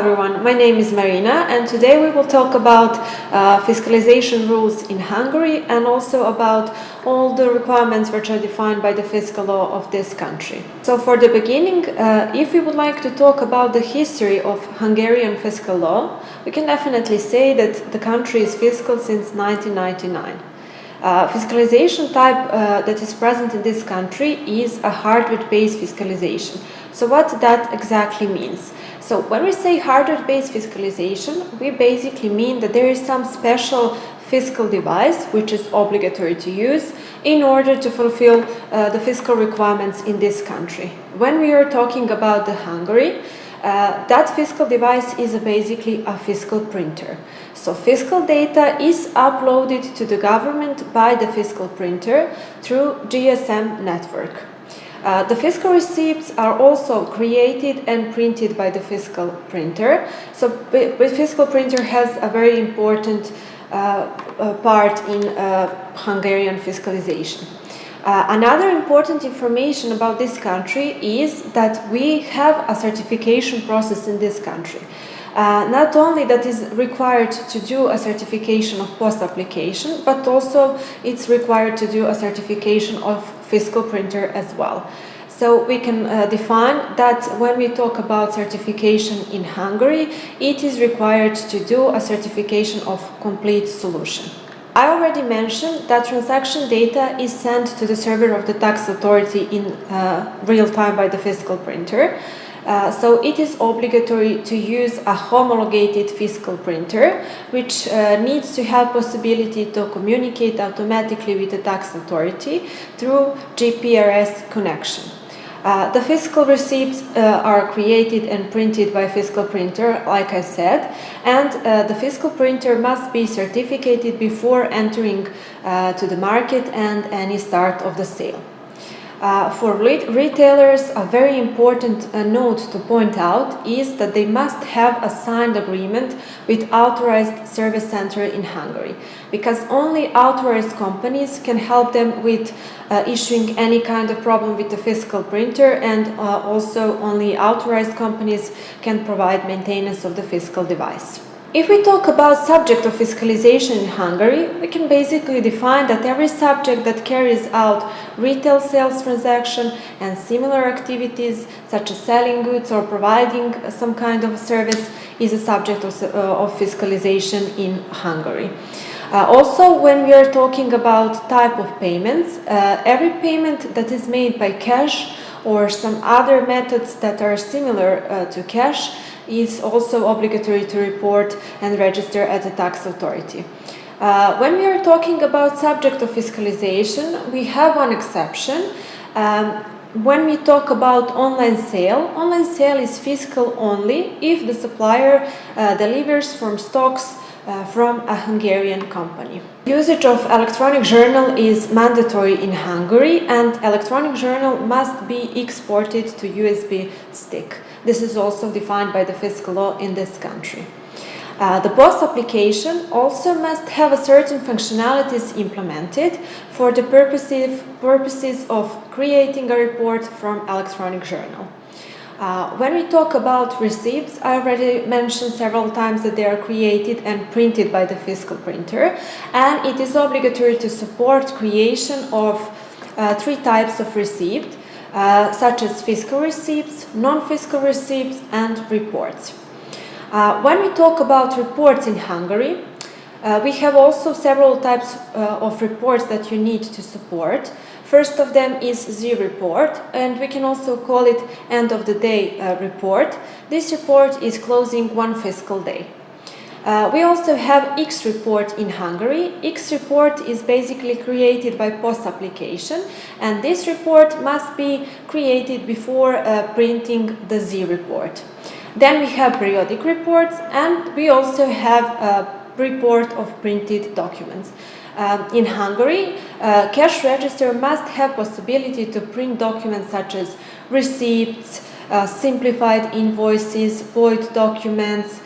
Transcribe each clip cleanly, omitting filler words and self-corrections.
everyone, my name is Marina and today we will talk about fiscalization rules in Hungary and also about all the requirements which are defined by the fiscal law of this country. So for the beginning, if we would like to talk about the history of Hungarian fiscal law, we can definitely say that the country is fiscal since 1999. Fiscalization type that is present in this country is a hardware-based fiscalization. So what that exactly means? So when we say hardware-based fiscalization, we basically mean that there is some special fiscal device which is obligatory to use in order to fulfill the fiscal requirements in this country. When we are talking about the Hungary, that fiscal device is basically a fiscal printer. So fiscal data is uploaded to the government by the fiscal printer through GSM network. The fiscal receipts are also created and printed by the fiscal printer. So the fiscal printer has a very important part in Hungarian fiscalization. Another important information about this country is that we have a certification process in this country. Not only that is required to do a certification of post-application, but also it's required to do a certification of fiscal printer as well. So we can define that when we talk about certification in Hungary, it is required to do a certification of complete solution. I already mentioned that transaction data is sent to the server of the tax authority in real time by the fiscal printer. So it is obligatory to use a homologated fiscal printer, which needs to have possibility to communicate automatically with the tax authority through GPRS connection. The fiscal receipts are created and printed by fiscal printer, like I said, and the fiscal printer must be certificated before entering to the market and any start of the sale. For retailers, a very important note to point out is that they must have a signed agreement with authorized service center in Hungary, because only authorized companies can help them with issuing any kind of problem with the fiscal printer, and also only authorized companies can provide maintenance of the fiscal device. If we talk about subject of fiscalization in Hungary, we can basically define that every subject that carries out retail sales transaction and similar activities such as selling goods or providing some kind of service is a subject of fiscalization in Hungary. Also, when we are talking about type of payments, every payment that is made by cash or some other methods that are similar to cash is also obligatory to report and register at the tax authority. When we are talking about subject of fiscalization, we have one exception. When we talk about online sale is fiscal only if the supplier delivers from stocks from a Hungarian company. Usage of electronic journal is mandatory in Hungary, and electronic journal must be exported to USB stick. This is also defined by the fiscal law in this country. The post application also must have a certain functionalities implemented for the purposes of creating a report from electronic journal. When we talk about receipts, I already mentioned several times that they are created and printed by the fiscal printer, and it is obligatory to support creation of three types of receipt, such as fiscal receipts, non-fiscal receipts, and reports. When we talk about reports in Hungary, we have also several types of reports that you need to support. First of them is Z report, and we can also call it end of the day report. This report is closing one fiscal day. We also have X report in Hungary. X report is basically created by post application, and this report must be created before printing the Z report. Then we have periodic reports, and we also have a report of printed documents. In Hungary, cash register must have possibility to print documents such as receipts, simplified invoices, void documents,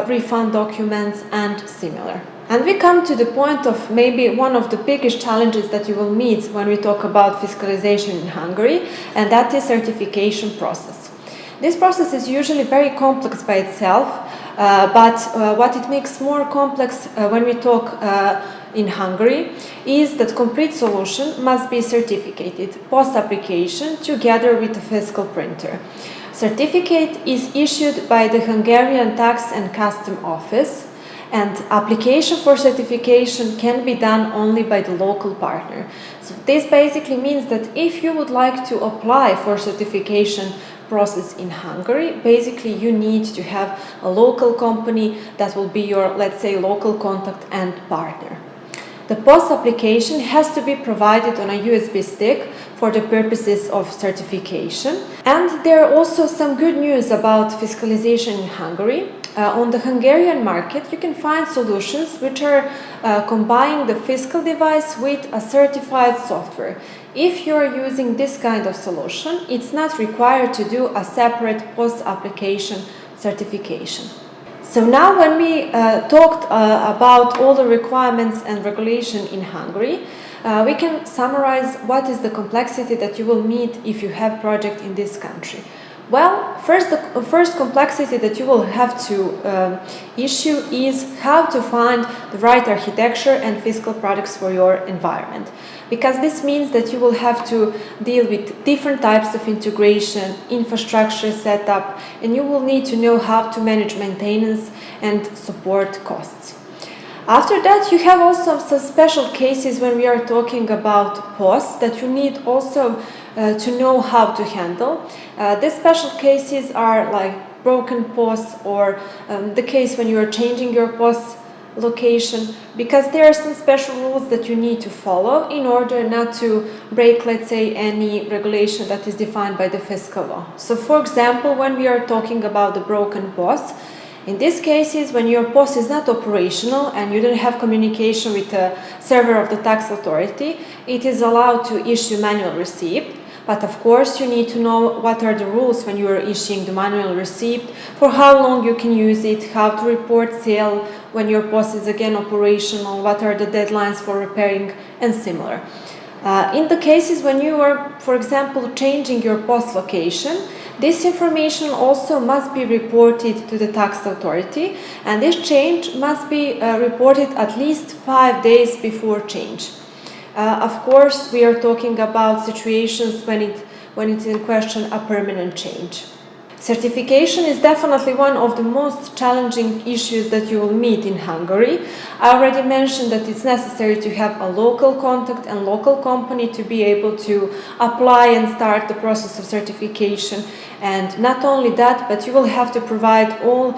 refund documents, and similar. And we come to the point of maybe one of the biggest challenges that you will meet when we talk about fiscalization in Hungary, and that is certification process. This process is usually very complex by itself, but what it makes more complex when we talk in Hungary is that complete solution must be certificated post-application together with the fiscal printer. Certificate is issued by the Hungarian Tax and Custom Office, and application for certification can be done only by the local partner. So this basically means that if you would like to apply for certification process in Hungary, basically you need to have a local company that will be your, let's say, local contact and partner. The post-application has to be provided on a USB stick for the purposes of certification. And there are also some good news about fiscalization in Hungary. On the Hungarian market, you can find solutions which are combining the fiscal device with a certified software. If you are using this kind of solution, it's not required to do a separate post-application certification. So now when we talked about all the requirements and regulation in Hungary, we can summarize what is the complexity that you will meet if you have project in this country. Well, the first complexity that you will have to issue is how to find the right architecture and fiscal products for your environment. Because this means that you will have to deal with different types of integration, infrastructure setup, and you will need to know how to manage maintenance and support costs. After that, you have also some special cases when we are talking about POS that you need also to know how to handle. These special cases are like broken POS or the case when you are changing your POS location, because there are some special rules that you need to follow in order not to break, let's say, any regulation that is defined by the fiscal law. So, for example, when we are talking about the broken POS, in these cases, when your POS is not operational and you don't have communication with the server of the tax authority, it is allowed to issue manual receipt. But of course, you need to know what are the rules when you are issuing the manual receipt, for how long you can use it, how to report sale when your POS is again operational, what are the deadlines for repairing, and similar. In the cases when you are, for example, changing your POS location, this information also must be reported to the tax authority, and this change must be reported at least 5 days before change. Of course, we are talking about situations when it's in question a permanent change. Certification is definitely one of the most challenging issues that you will meet in Hungary. I already mentioned that it's necessary to have a local contact and local company to be able to apply and start the process of certification. And not only that, but you will have to provide all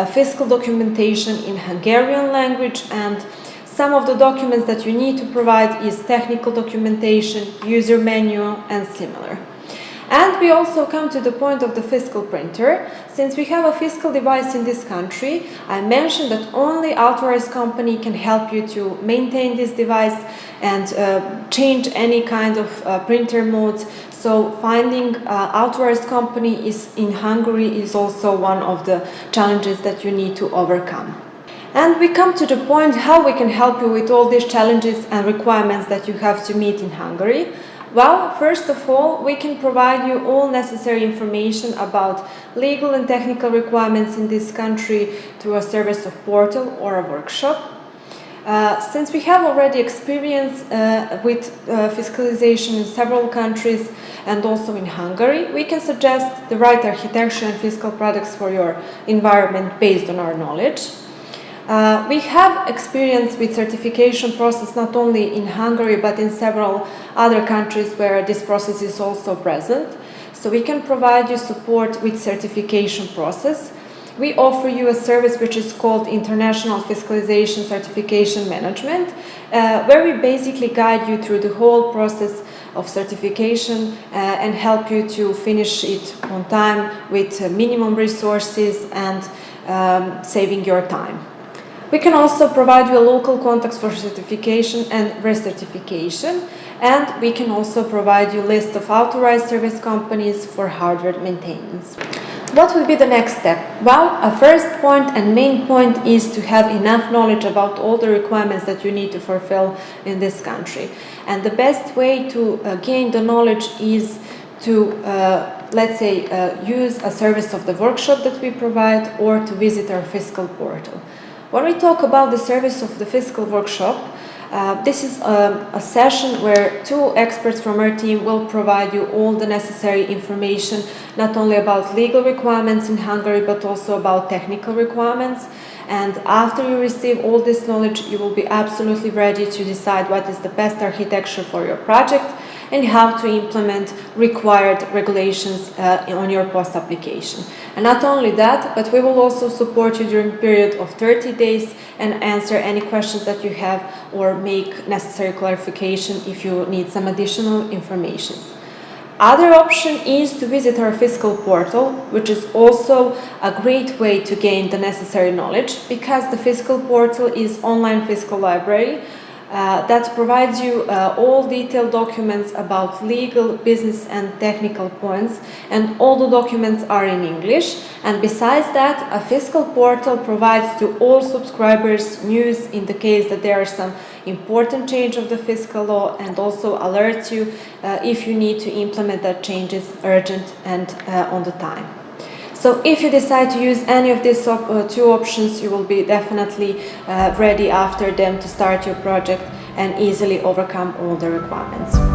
fiscal documentation in Hungarian language, and some of the documents that you need to provide is technical documentation, user manual, and similar. And we also come to the point of the fiscal printer. Since we have a fiscal device in this country, I mentioned that only authorized company can help you to maintain this device and change any kind of printer modes. So finding authorized company in Hungary is also one of the challenges that you need to overcome. And we come to the point how we can help you with all these challenges and requirements that you have to meet in Hungary. Well, first of all, we can provide you all necessary information about legal and technical requirements in this country through a service of portal or a workshop. Since we have already experience with fiscalization in several countries and also in Hungary, we can suggest the right architecture and fiscal products for your environment based on our knowledge. We have experience with certification process not only in Hungary but in several other countries where this process is also present. So we can provide you support with certification process. We offer you a service which is called International Fiscalization Certification Management, where we basically guide you through the whole process of certification and help you to finish it on time with minimum resources and saving your time. We can also provide you a local contact for certification and recertification, and we can also provide you a list of authorized service companies for hardware maintenance. What would be the next step? Well, a first point and main point is to have enough knowledge about all the requirements that you need to fulfill in this country. And the best way to gain the knowledge is to, let's say, use a service of the workshop that we provide or to visit our fiscal portal. When we talk about the service of the fiscal workshop, this is a session where two experts from our team will provide you all the necessary information, not only about legal requirements in Hungary, but also about technical requirements. And after you receive all this knowledge, you will be absolutely ready to decide what is the best architecture for your project and how to implement required regulations on your post application. And not only that, but we will also support you during a period of 30 days and answer any questions that you have or make necessary clarification if you need some additional information. Other option is to visit our fiscal portal, which is also a great way to gain the necessary knowledge, because the fiscal portal is online fiscal library that provides you all detailed documents about legal, business and technical points, and all the documents are in English. And besides that, a fiscal portal provides to all subscribers news in the case that there are some important change of the fiscal law, and also alerts you if you need to implement that changes urgent and on the time. So if you decide to use any of these two options, you will be definitely ready after them to start your project and easily overcome all the requirements.